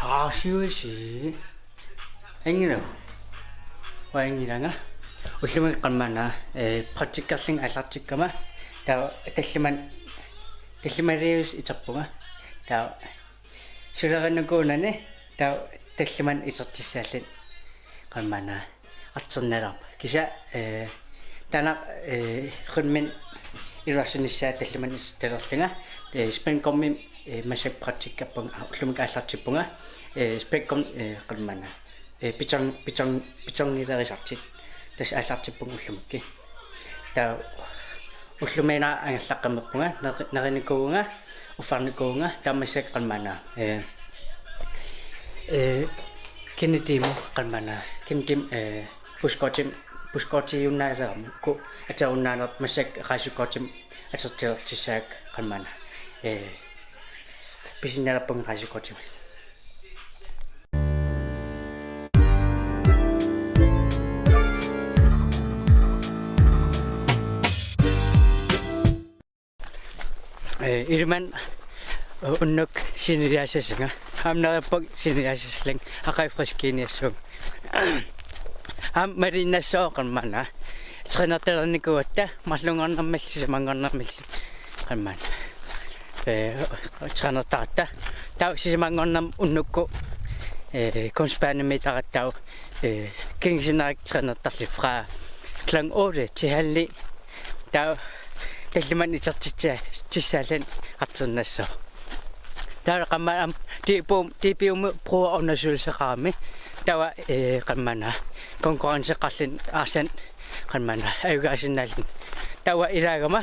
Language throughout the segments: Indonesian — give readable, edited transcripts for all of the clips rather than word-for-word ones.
가시오시 앵이로 와잉이랑아 Ullumikkit qamana praktikkarling aallartikkama taa tallimarius iterpunga taa sulerinakuunani taa talliman itertissaallat qamana arternalarpa kisa tana khunmin irassinissa talliman isterlerlinga spenkommi masak praktikkarpunga Ullumikkit aallartippunga spenkom qamana pitong tas aallartippung Ullumikkit taa ullumina angallaqqamappunga narinikuunga uffarnikuunga taamasak qamana kinitimu qamana kintim puskotiunnaaleram ku ataunnaanert masak qaasukotim atertilertissaak qamana pisinnerappunga qaasukotim Irman Ulluq siniriasasanga amnerappak siniriasaslang aqai friskiniassung marinassoo qamana trinertelernikkuatta mallungernermalli samangornermalli qamana trinertaratta tau sisamangornam unnukku konspanimitarattau kingsinerik trinertarli fra klang 8 til halv 9 tau talliman itertitsaallan arternassoo taa qamma tipium pro onnasulseqarami tawa qammana konkurrenseqarlin aarsan qammana ayugaasinnaallin tawa ilaagama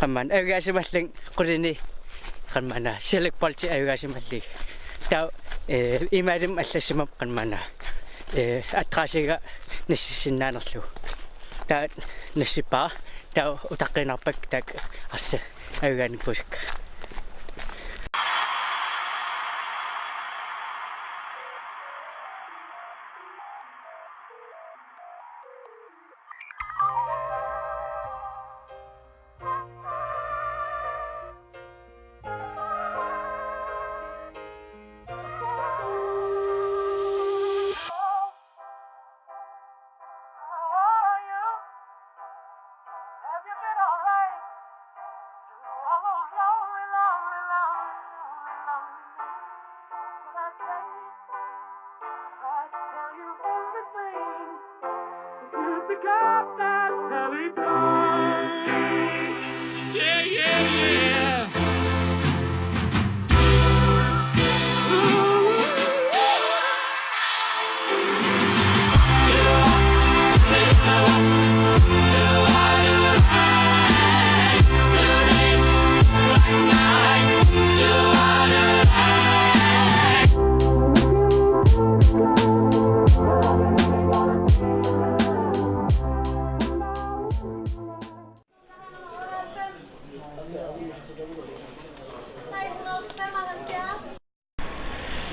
qammana ayugaasimallan qulini qammana siulleq ayugaasimalli taa imaalim allassimap qammana attraasiga nassissinaanerlu taa nassipaa taa utaqqinarpak taak arsa ayugaanikkusik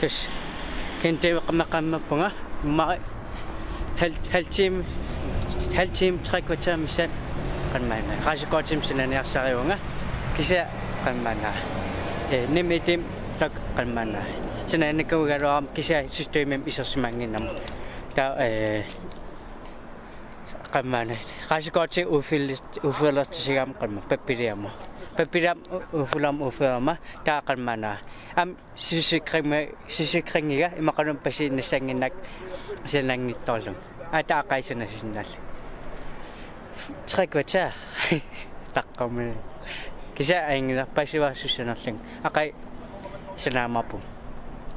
tus kente qamaqamappunga ma haltim trekwatamsan qanmana qaasukotimsinaniarsariunga kisa qanmana nimitim tak qanmana sinanikugaluam kisa systemim isersimanginam ta qanmana qaasukoti ufillertisigam qanma pappiliamo papiram ufulama taa qanmana am sisikringiga imaqanum pasinassanginak sinangittorlum ata qaisanassinnal trekwacha taqqami kisa aingila pasiwassussanerling aqai sanamapu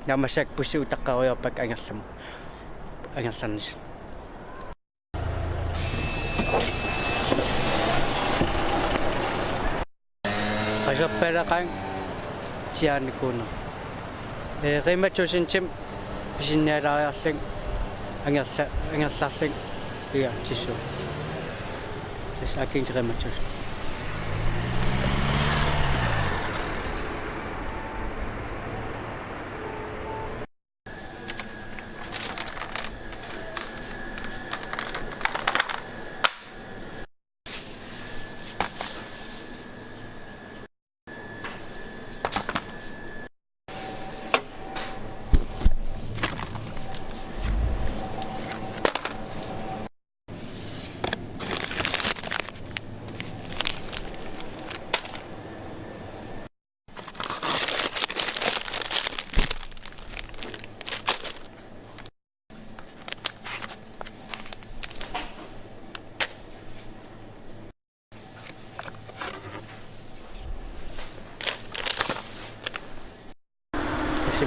namasak pusu taqqariorpak angerlarnis Qaserpalaqan tianikuna qimatsusintim pisinnialaariarling angerlarling iartissu tas akin qimatsus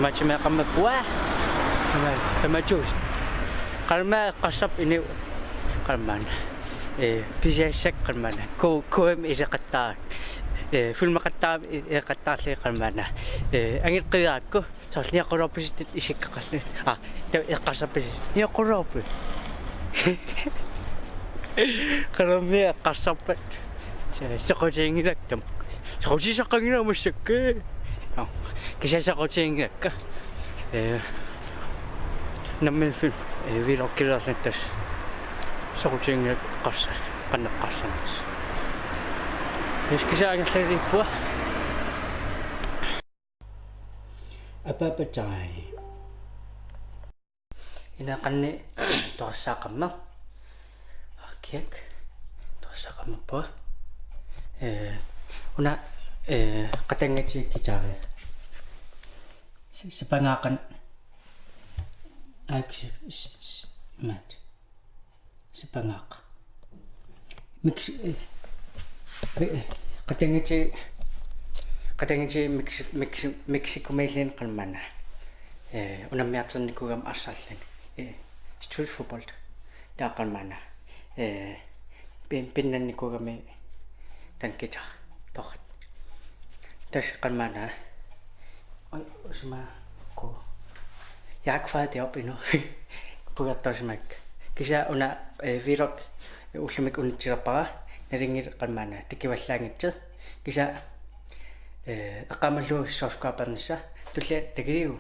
Macam kamu buah. Kamu jus. Kamu kasap ini kaman. Pisesek kaman. Koem isa kata. Film kata kata saya kaman. Angin kaya ko. Soalnya aku rapis isik kasih. Kasap ini. Ni aku rapis. Kalau me kasap. Sekolah nak tam. Sekolah sekolah nak masuk ke. Kisah sekolah ka. Namin film. Vlog kira sentas. Sekolah kasar. Panak kasar. Kisah yang saya lihat. Apa cai? Ina kan ni tosa kamu. Kek. Tosa kamu apa? Una katanya cari sepangakan mat sepangak mix katanya Mexico Mexico kan mana una miatsan ni kugam asalin street football da kan mana pinnan ni kugam dan kita toh das kan mana oi sama ko yak fa de op ino pugat tas mak kisa una virok Ullumikkit unchirapa neringir kan mana tikiwallangitse kisa aqamallu subscribe-nissa tulle tegriu